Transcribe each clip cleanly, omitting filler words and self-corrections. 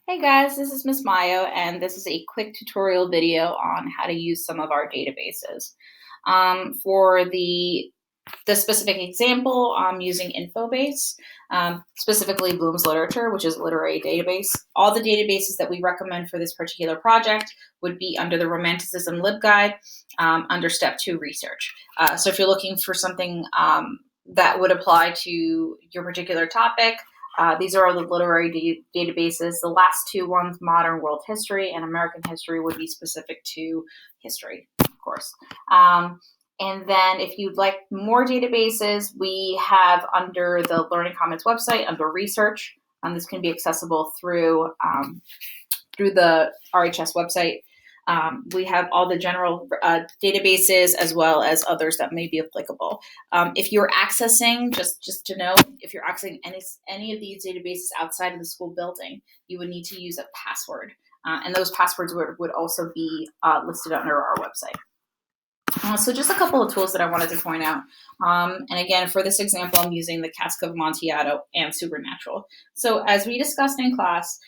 Hey guys, this is Miss Mayo, and this is a quick tutorial video on how to use some of our databases. For the specific example, I'm using Infobase, specifically Bloom's Literature, which is a literary database. All the databases that we recommend for this particular project would be under the Romanticism LibGuide under Step 2 Research. So if you're looking for something that would apply to your particular topic, these are all the literary databases. The last two ones, Modern World History and American History, would be specific to history, of course. And then if you'd like more databases, we have under the Learning Commons website, under Research, this can be accessible through the RHS website. We have all the general databases as well as others that may be applicable. If you're accessing, just to know, if you're accessing any of these databases outside of the school building, you would need to use a password. And those passwords would also be listed under our website. So just a couple of tools that I wanted to point out. And again, for this example, I'm using the Cask of Amontillado and Supernatural. So as we discussed in class,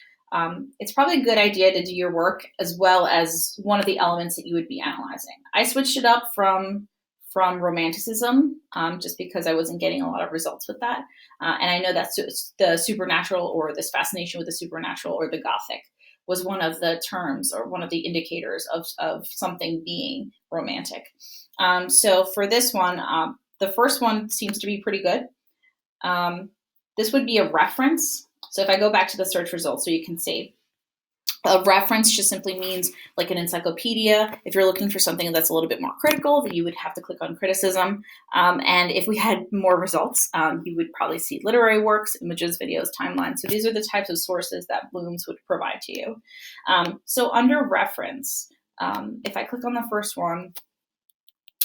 it's probably a good idea to do your work as well as one of the elements that you would be analyzing. I switched it up from Romanticism just because I wasn't getting a lot of results with that. And I know that the supernatural, or this fascination with the supernatural, or the Gothic, was one of the terms or one of the indicators of something being romantic. So for this one, the first one seems to be pretty good. This would be a reference. So if I go back to the search results, so you can see, a reference just simply means like an encyclopedia. If you're looking for something that's a little bit more critical, then you would have to click on criticism. And if we had more results, you would probably see literary works, images, videos, timelines. So these are the types of sources that Bloom's would provide to you. So under reference, if I click on the first one,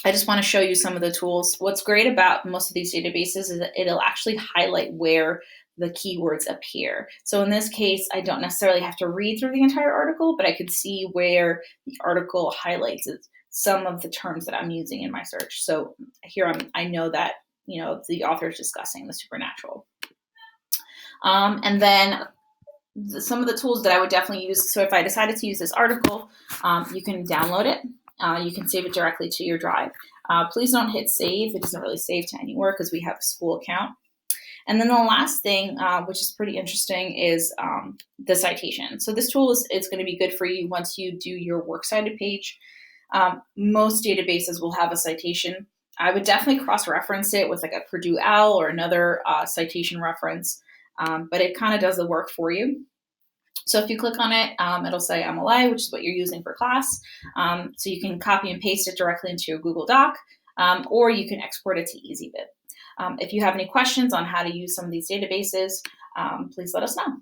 I just want to show you some of the tools. What's great about most of these databases is that it'll actually highlight where the keywords appear. So in this case, I don't necessarily have to read through the entire article, but I could see where the article highlights some of the terms that I'm using in my search. So here I know that, the author is discussing the supernatural. And then some of the tools that I would definitely use. So if I decided to use this article, you can download it. You can save it directly to your drive. Please don't hit save. It doesn't really save to anywhere because we have a school account. And then the last thing, which is pretty interesting, is the citation. So this tool is going to be good for you once you do your works cited page. Most databases will have a citation. I would definitely cross-reference it with like a Purdue OWL or another citation reference, but it kind of does the work for you. So if you click on it, it'll say MLA, which is what you're using for class. So you can copy and paste it directly into your Google Doc, or you can export it to EasyBib. If you have any questions on how to use some of these databases, please let us know.